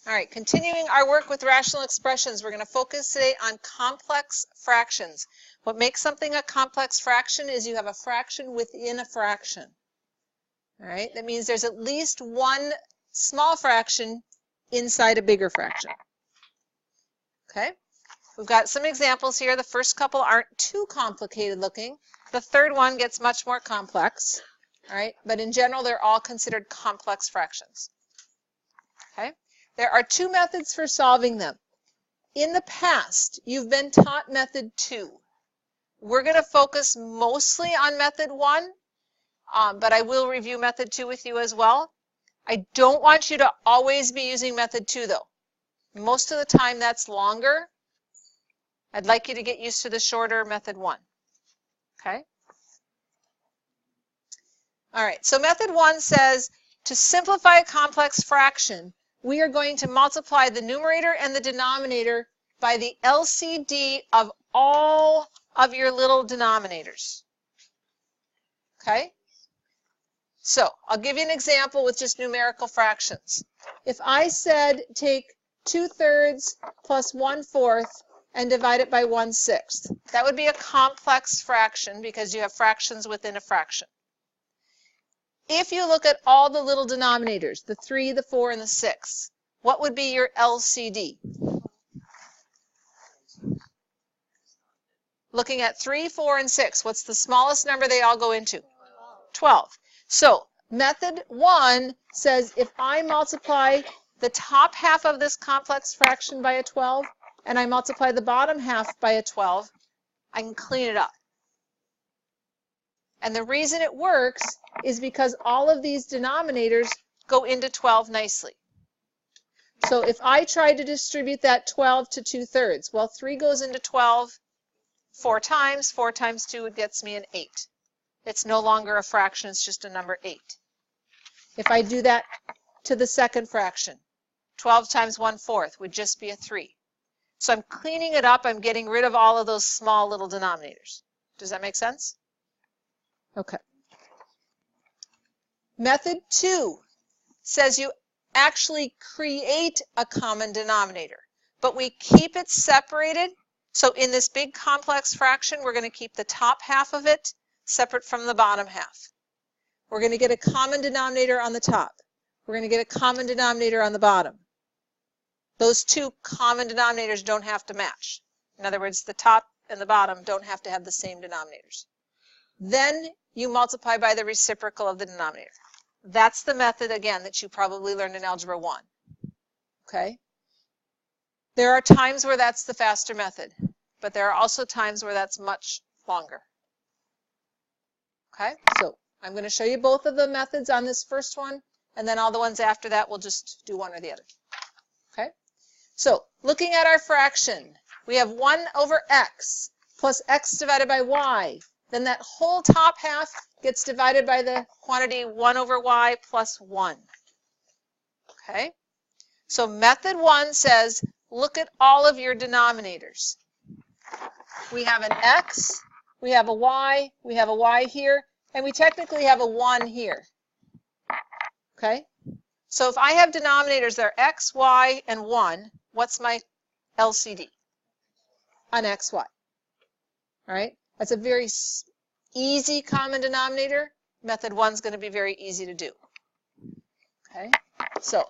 All right, continuing our work with rational expressions, we're going to focus today on complex fractions. What makes something a complex fraction is you have a fraction within a fraction. All right, that means there's at least one small fraction inside a bigger fraction. Okay, we've got some examples here. The first couple aren't too complicated looking. The third one gets much more complex. All right, but in general, they're all considered complex fractions. Okay. There are two methods for solving them. In the past, you've been taught method 2. We're going to focus mostly on method 1, but I will review method 2 with you as well. I don't want you to always be using method 2 though. Most of the time that's longer. I'd like you to get used to the shorter method 1. Okay? All right, so method 1 says to simplify a complex fraction, we are going to multiply the numerator and the denominator by the LCD of all of your little denominators. Okay? So I'll give you an example with just numerical fractions. If I said take 2/3 plus 1/4 and divide it by 1/6, that would be a complex fraction because you have fractions within a fraction. If you look at all the little denominators, the 3, the 4, and the 6, what would be your LCD? Looking at 3, 4, and 6, what's the smallest number they all go into? 12. So method 1 says if I multiply the top half of this complex fraction by a 12 and I multiply the bottom half by a 12, I can clean it up. And the reason it works is because all of these denominators go into 12 nicely. So if I try to distribute that 12 to 2/3, well, 3 goes into 12 4 times. 4 times 2, it gets me an 8. It's no longer a fraction, it's just a number 8. If I do that to the second fraction, 12 times 1/4 would just be a 3. So I'm cleaning it up, I'm getting rid of all of those small little denominators. Does that make sense? Okay. Method 2 says you actually create a common denominator, but we keep it separated. So in this big complex fraction, we're going to keep the top half of it separate from the bottom half. We're going to get a common denominator on the top. We're going to get a common denominator on the bottom. Those two common denominators don't have to match. In other words, the top and the bottom don't have to have the same denominators. Then you multiply by the reciprocal of the denominator. That's the method, again, that you probably learned in Algebra 1. Okay? There are times where that's the faster method, but there are also times where that's much longer. Okay? So I'm going to show you both of the methods on this first one, and then all the ones after that, we'll just do one or the other. Okay? So looking at our fraction, we have 1 over x plus x divided by y. Then that whole top half gets divided by the quantity 1 over y plus 1. Okay? So method 1 says, look at all of your denominators. We have an x, we have a y here, and we technically have a 1 here. Okay? So if I have denominators that are x, y, and 1, what's my LCD? On xy. All right? That's a very easy common denominator. Method 1 is going to be very easy to do. Okay? So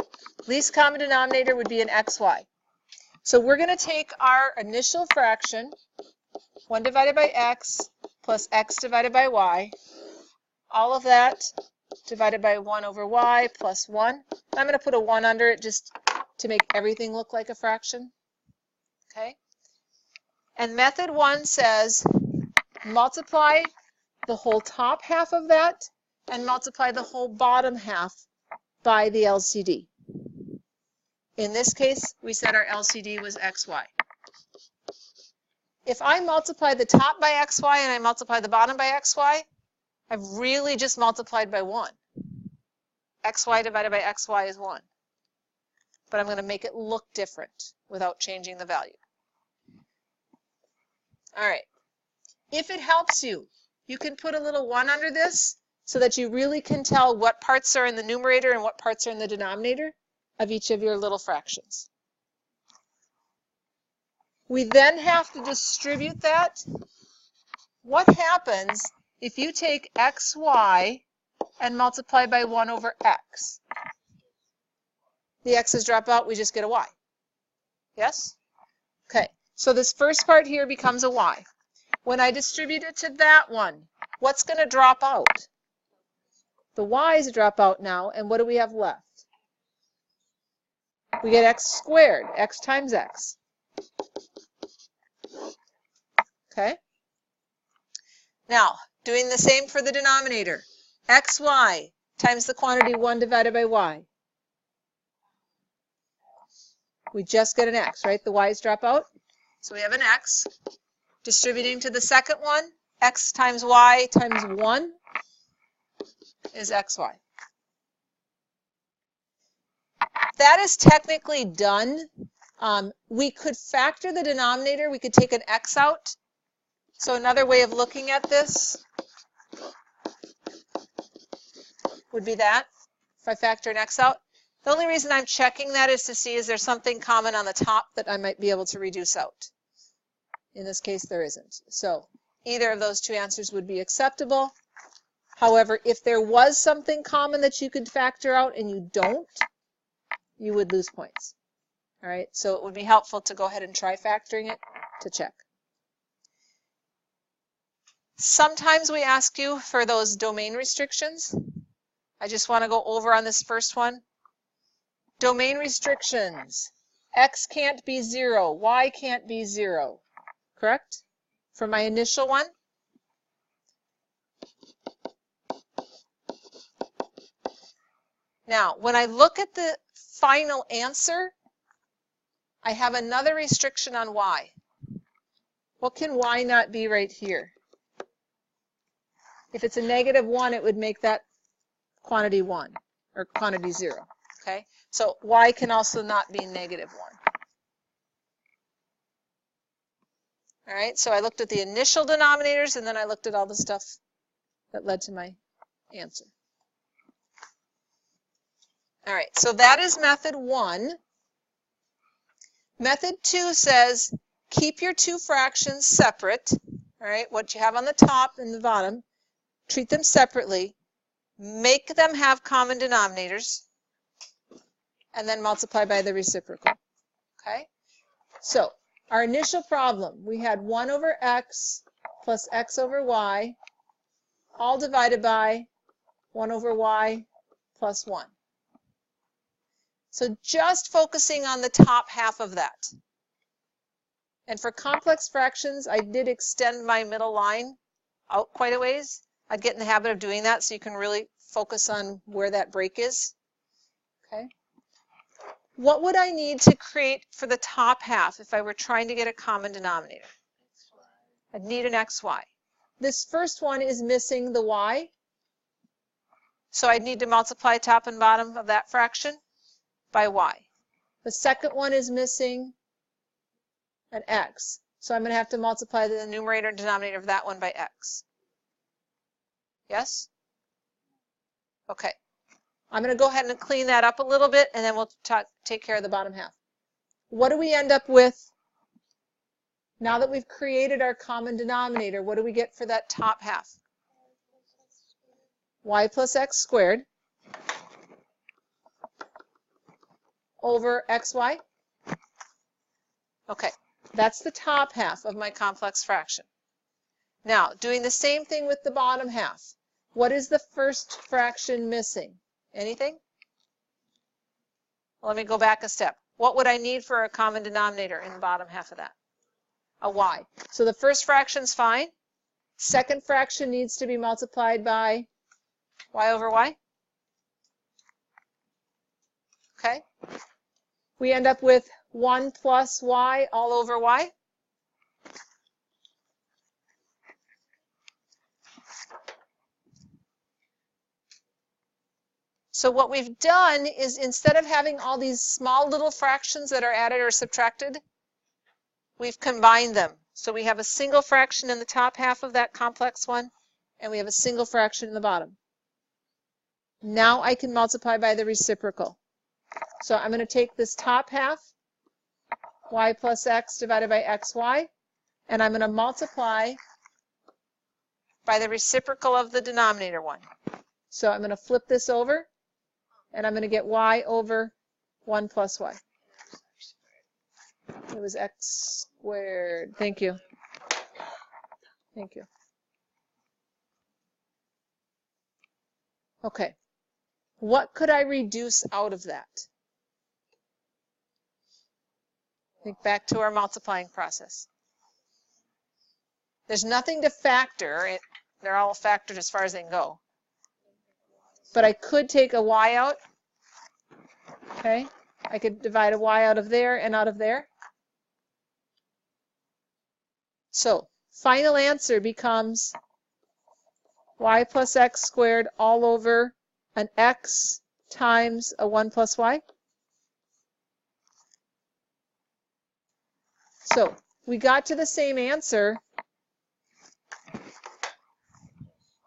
least common denominator would be an xy. So we're going to take our initial fraction, 1 divided by x plus x divided by y, all of that divided by 1 over y plus 1. I'm going to put a 1 under it just to make everything look like a fraction. Okay? And method 1 says multiply the whole top half of that and multiply the whole bottom half by the LCD. In this case, we said our LCD was xy. If I multiply the top by xy and I multiply the bottom by xy, I've really just multiplied by 1. xy divided by xy is 1. But I'm going to make it look different without changing the value. All right. If it helps you, you can put a little 1 under this so that you really can tell what parts are in the numerator and what parts are in the denominator. of each of your little fractions. We then have to distribute that. What happens if you take xy and multiply by 1 over x? The x's drop out, we just get a y. Yes? Okay, so this first part here becomes a y. When I distribute it to that one, what's going to drop out? The y's drop out now, and what do we have left? We get x squared, x times x. Okay? Now, doing the same for the denominator. xy times the quantity 1 divided by y. We just get an x, right? The y's drop out. So we have an x. Distributing to the second one, x times y times 1 is xy. That is technically done. We could factor the denominator. We could take an x out. So another way of looking at this would be that, if I factor an x out. The only reason I'm checking that is to see is there something common on the top that I might be able to reduce out. In this case, there isn't. So either of those two answers would be acceptable. However, if there was something common that you could factor out and you don't, you would lose points. All right, so it would be helpful to go ahead and try factoring it to check. Sometimes we ask you for those domain restrictions. I just want to go over on this first one. Domain restrictions. X can't be 0. Y can't be 0. Correct? For my initial one. Now, when I look at the final answer, I have another restriction on y. What can y not be right here? If it's a -1, it would make that quantity 1, or quantity 0. Okay? So y can also not be -1. All right, so I looked at the initial denominators, and then I looked at all the stuff that led to my answer. All right, so that is method 1. Method 2 says keep your two fractions separate. All right, what you have on the top and the bottom, treat them separately, make them have common denominators, and then multiply by the reciprocal. Okay, so our initial problem, we had 1 over x plus x over y, all divided by 1 over y plus 1. So just focusing on the top half of that. And for complex fractions, I did extend my middle line out quite a ways. I'd get in the habit of doing that so you can really focus on where that break is. Okay. What would I need to create for the top half if I were trying to get a common denominator? I'd need an xy. This first one is missing the y, so I'd need to multiply top and bottom of that fraction by y. The second one is missing an x, so I'm going to have to multiply the numerator and denominator of that one by x. Yes? Okay. I'm going to go ahead and clean that up a little bit, and then we'll take care of the bottom half. What do we end up with now that we've created our common denominator? What do we get for that top half? Y plus x squared over xy. Okay, that's the top half of my complex fraction. Now, doing the same thing with the bottom half. What is the first fraction missing? Anything? Well, let me go back a step. What would I need for a common denominator in the bottom half of that? A y. So the first fraction's fine. Second fraction needs to be multiplied by y over y. Okay. We end up with 1 plus y all over y. So what we've done is instead of having all these small little fractions that are added or subtracted, we've combined them. So we have a single fraction in the top half of that complex one, and we have a single fraction in the bottom. Now I can multiply by the reciprocal. So I'm going to take this top half, y plus x divided by xy, and I'm going to multiply by the reciprocal of the denominator one. So I'm going to flip this over, and I'm going to get y over 1 plus y. It was x squared. Thank you. Thank you. Okay. What could I reduce out of that? Think back to our multiplying process. There's nothing to factor. They're all factored as far as they can go. But I could take a y out. Okay. I could divide a y out of there and out of there. So final answer becomes y plus x squared all over an x times a 1 plus y. So we got to the same answer.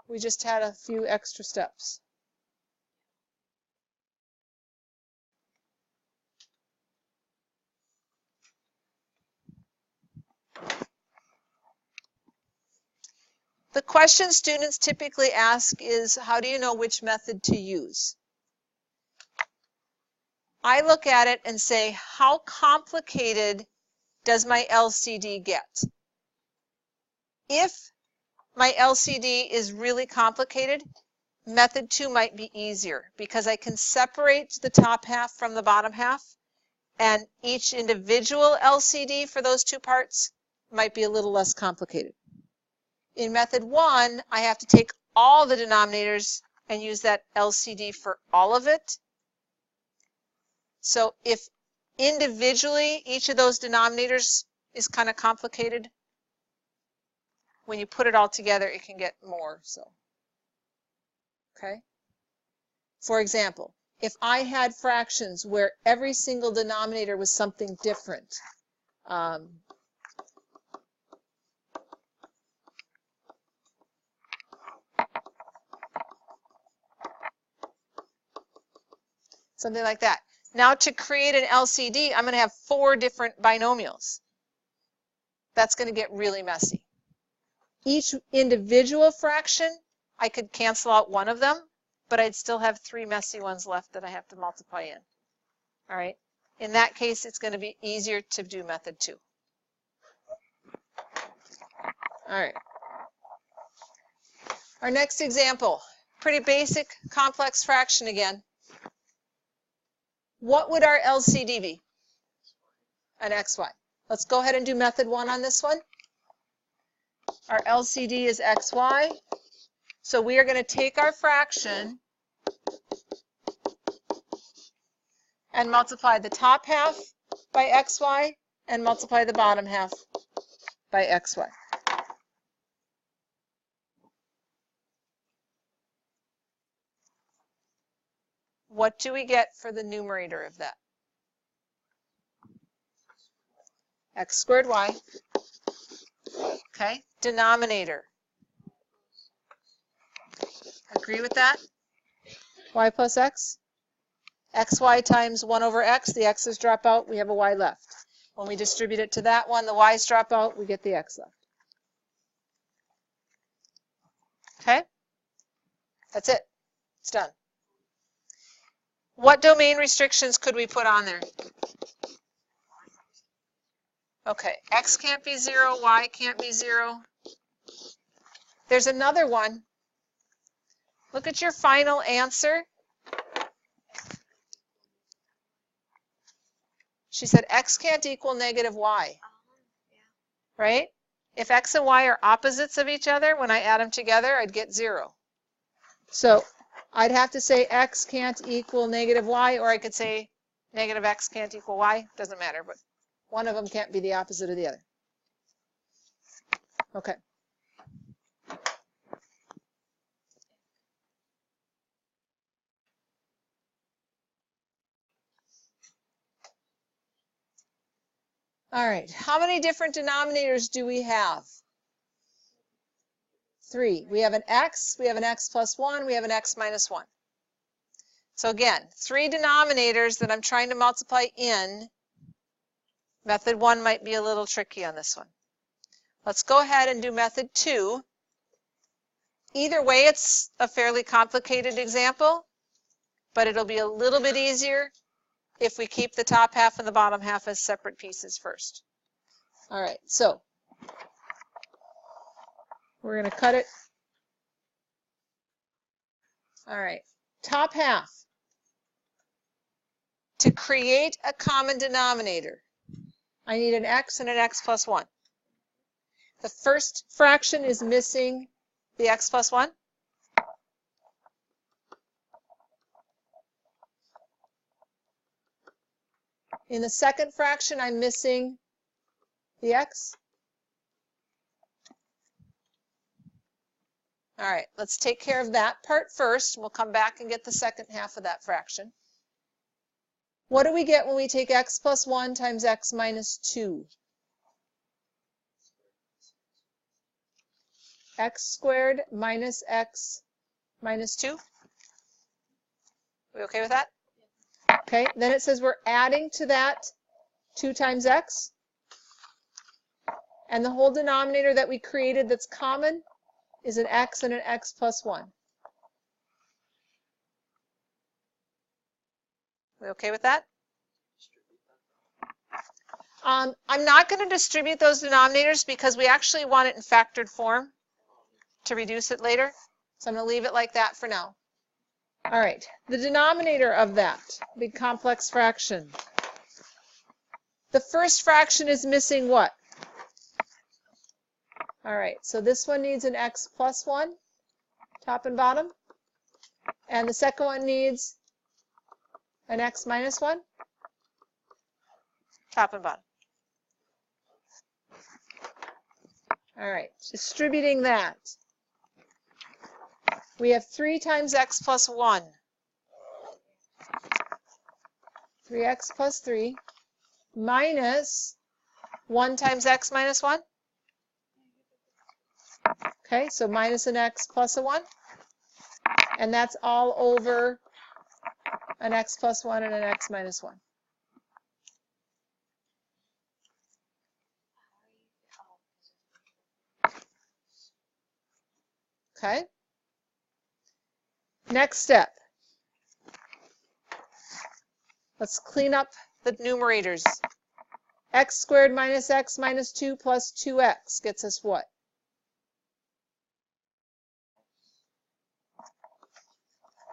We just had a few extra steps. The question students typically ask is, how do you know which method to use? I look at it and say, how complicated does my LCD get? If my LCD is really complicated, method 2 might be easier because I can separate the top half from the bottom half, and each individual LCD for those two parts might be a little less complicated. In method 1, I have to take all the denominators and use that LCD for all of it. So if individually each of those denominators is kind of complicated, when you put it all together, it can get more so. Okay? For example, if I had fractions where every single denominator was something different, something like that. Now to create an LCD, I'm going to have 4 different binomials. That's going to get really messy. Each individual fraction, I could cancel out one of them, but I'd still have 3 messy ones left that I have to multiply in. All right. In that case, it's going to be easier to do method 2. All right. Our next example, pretty basic complex fraction again. What would our LCD be? An xy. Let's go ahead and do method 1 on this one. Our LCD is xy. So we are going to take our fraction and multiply the top half by xy and multiply the bottom half by xy. What do we get for the numerator of that? X squared y. Okay, denominator. Agree with that? Y plus x. Xy times 1 over x, the x's drop out, we have a y left. When we distribute it to that one, the y's drop out, we get the x left. Okay? That's it. It's done. What domain restrictions could we put on there? Okay, x can't be 0, y can't be 0. There's another one. Look at your final answer. She said x can't equal negative y. Right? If x and y are opposites of each other, when I add them together, I'd get 0. So I'd have to say x can't equal negative y, or I could say negative x can't equal y. Doesn't matter, but one of them can't be the opposite of the other. Okay. All right. How many different denominators do we have? 3. We have an x plus 1, we have an x minus 1. So again, 3 denominators that I'm trying to multiply in. Method 1 might be a little tricky on this one. Let's go ahead and do method 2. Either way, it's a fairly complicated example, but it'll be a little bit easier if we keep the top half and the bottom half as separate pieces first. All right, so we're going to cut it. All right, top half. To create a common denominator, I need an x and an x plus 1. The first fraction is missing the x plus 1. In the second fraction, I'm missing the x. All right, let's take care of that part first. We'll come back and get the second half of that fraction. What do we get when we take x plus 1 times x minus 2? X squared minus x minus 2. We okay with that? Okay, then it says we're adding to that 2 times x. And the whole denominator that we created that's common is an x and an x plus 1. We okay with that? I'm not going to distribute those denominators because we actually want it in factored form to reduce it later. So I'm going to leave it like that for now. All right, the denominator of that big complex fraction. The first fraction is missing what? All right, so this one needs an x plus 1, top and bottom. And the second one needs an x minus 1, top and bottom. All right, distributing that. We have 3 times x plus 1. 3x plus 3 minus 1 times x minus 1. Okay, so minus an x plus a 1. And that's all over an x plus 1 and an x minus 1. Okay. Next step. Let's clean up the numerators. X squared minus x minus 2 plus 2x gets us what?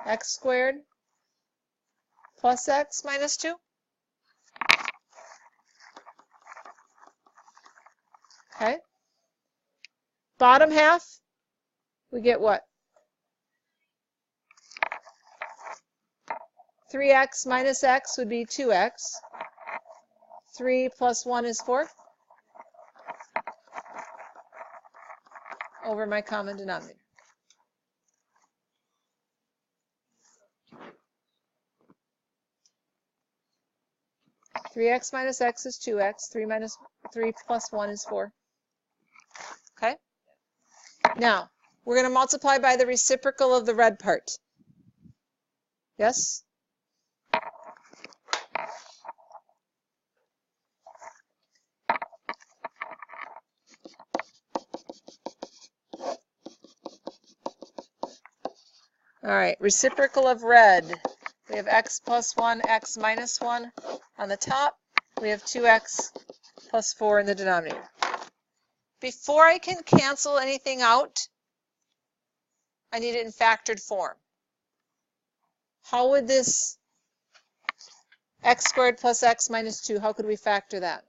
X squared plus x minus 2. Okay. Bottom half, we get what? 3x minus x would be 2x. 3 plus 1 is 4. Over my common denominator. Three x minus x is 2x. 3 plus 1 is 4. Okay? Now, we're going to multiply by the reciprocal of the red part. Yes? All right, reciprocal of red. We have x plus 1, x minus 1 on the top. We have 2x plus 4 in the denominator. Before I can cancel anything out, I need it in factored form. How would this x squared plus x minus 2, how could we factor that?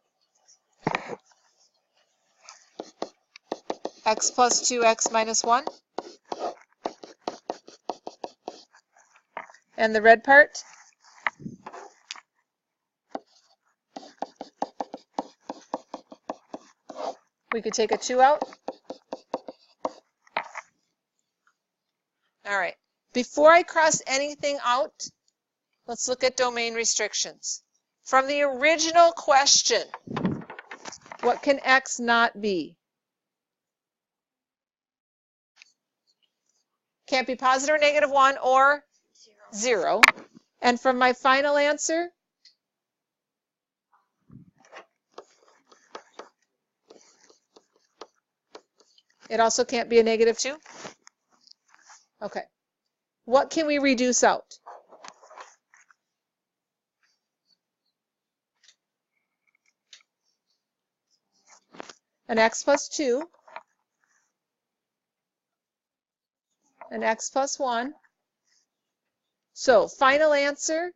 X plus 2x minus 1. And the red part? We could take a 2 out. All right. Before I cross anything out, let's look at domain restrictions. From the original question, what can x not be? Can't be positive or negative 1 or 0. And from my final answer, it also can't be a negative 2? Okay. What can we reduce out? An x plus 2, an x plus 1. So final answer,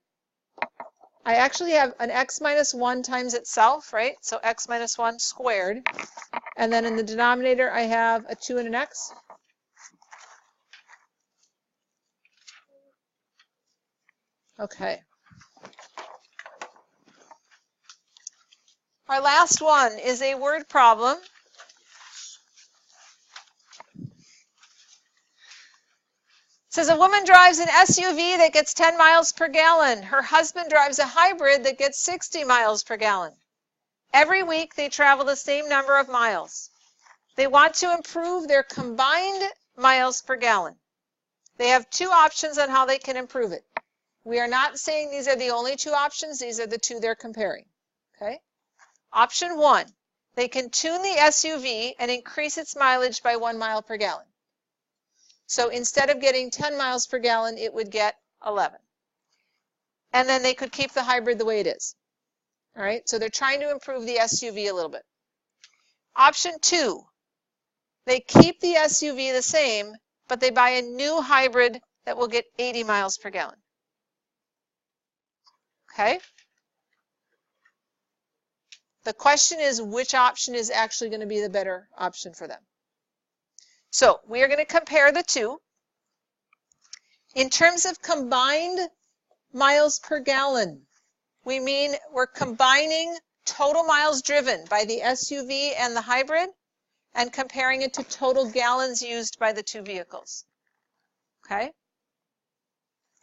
I actually have an x minus 1 times itself, right? So x minus 1 squared. And then in the denominator, I have a 2 and an x. Okay. Our last one is a word problem. It says a woman drives an SUV that gets 10 miles per gallon. Her husband drives a hybrid that gets 60 miles per gallon. Every week they travel the same number of miles. They want to improve their combined miles per gallon. They have two options on how they can improve it. We are not saying these are the only two options. These are the two they're comparing. Okay? Option 1, they can tune the SUV and increase its mileage by 1 mile per gallon. So instead of getting 10 miles per gallon, it would get 11. And then they could keep the hybrid the way it is. All right, so they're trying to improve the SUV a little bit. Option 2, they keep the SUV the same, but they buy a new hybrid that will get 80 miles per gallon. Okay? The question is, which option is actually going to be the better option for them? So we are going to compare the two. In terms of combined miles per gallon, we mean we're combining total miles driven by the SUV and the hybrid and comparing it to total gallons used by the two vehicles. Okay?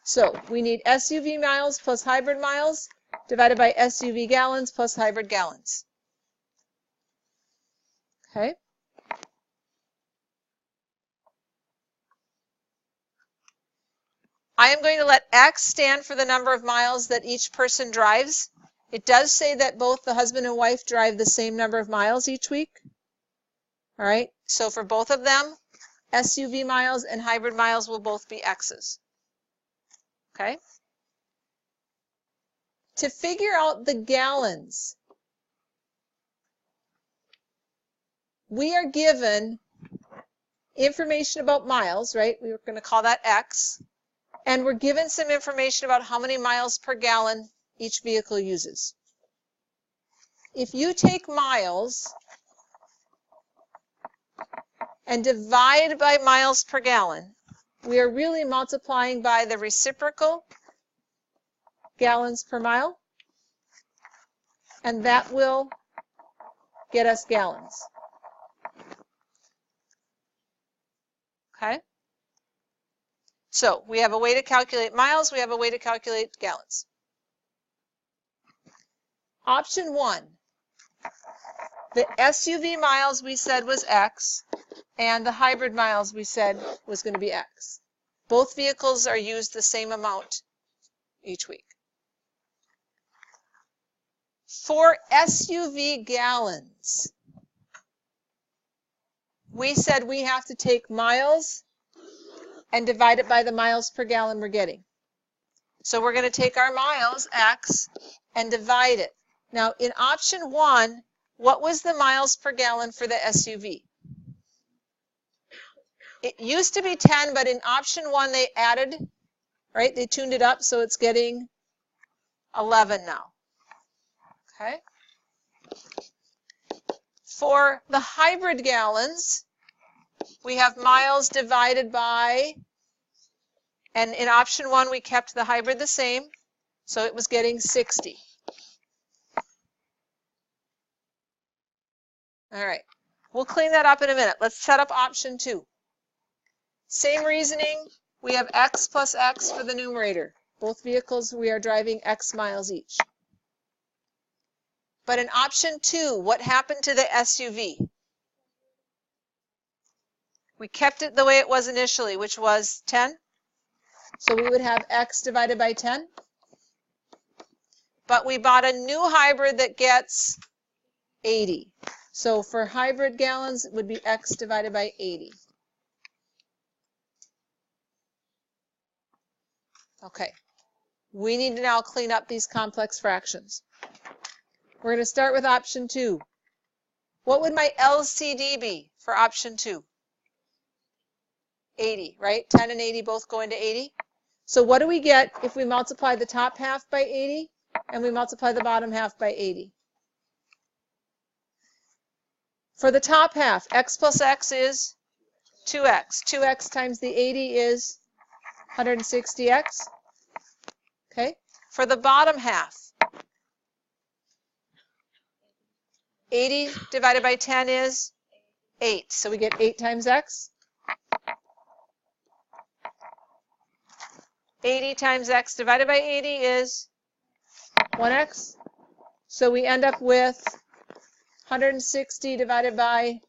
So we need SUV miles plus hybrid miles divided by SUV gallons plus hybrid gallons. Okay? I am going to let X stand for the number of miles that each person drives. It does say that both the husband and wife drive the same number of miles each week. All right, so for both of them, SUV miles and hybrid miles will both be X's. Okay? To figure out the gallons, we are given information about miles, right? We're going to call that X. And we're given some information about how many miles per gallon each vehicle uses. If you take miles and divide by miles per gallon, we are really multiplying by the reciprocal gallons per mile, and that will get us gallons. Okay? So we have a way to calculate miles, we have a way to calculate gallons. Option 1, the SUV miles we said was X, and the hybrid miles we said was going to be X. Both vehicles are used the same amount each week. For SUV gallons, we said we have to take miles and divide it by the miles per gallon we're getting. So we're going to take our miles, X, and divide it. Now, in option 1, what was the miles per gallon for the SUV? It used to be 10, but in option 1, they added, right? They tuned it up, so it's getting 11 now. Okay? For the hybrid gallons, we have miles divided by, and in option 1, we kept the hybrid the same, so it was getting 60. All right, we'll clean that up in a minute. Let's set up option 2. Same reasoning, we have X plus X for the numerator. Both vehicles, we are driving X miles each. But in option 2, what happened to the SUV? We kept it the way it was initially, which was 10. So we would have X divided by 10. But we bought a new hybrid that gets 80. So for hybrid gallons, it would be X divided by 80. Okay. We need to now clean up these complex fractions. We're going to start with option 2. What would my LCD be for option 2? 80, right? 10 and 80 both go into 80. So what do we get if we multiply the top half by 80 and we multiply the bottom half by 80? For the top half, X plus X is 2X. 2X times the 80 is 160X. Okay. For the bottom half, 80 divided by 10 is 8. So we get 8 times X. 80 times X divided by 80 is 1X. So we end up with 160 divided by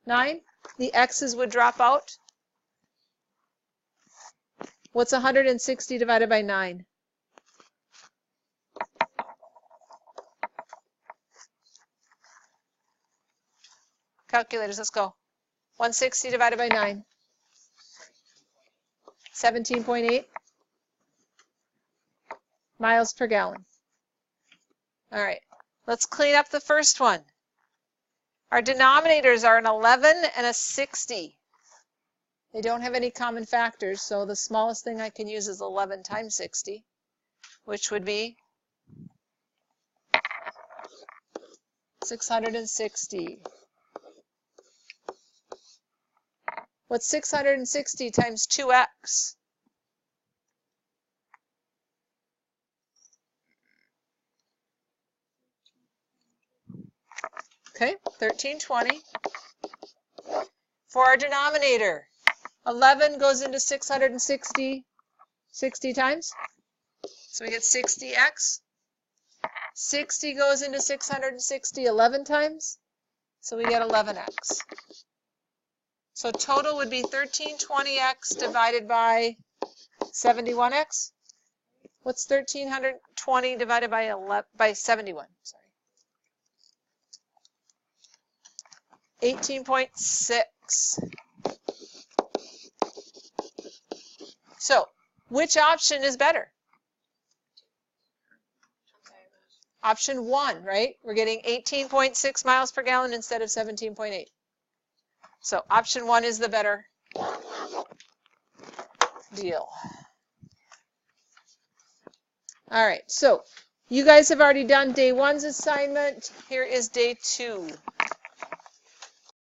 9. The X's would drop out. What's 160 divided by 9? Calculators, let's go. 160 divided by 9. 17.8 miles per gallon. All right, let's clean up the first one. Our denominators are an 11 and a 60. They don't have any common factors, so the smallest thing I can use is 11 times 60, which would be 660. What's 660 times 2X? Okay, 1320. For our denominator, 11 goes into 660 60 times. So we get 60X. 60 goes into 660 11 times. So we get 11X. So total would be 1320X divided by 71X. What's 1320 divided by 71? Sorry. 18.6. So, which option is better? Option 1, right? We're getting 18.6 miles per gallon instead of 17.8. So, option 1 is the better deal. All right, so you guys have already done day 1's assignment. Here is day 2.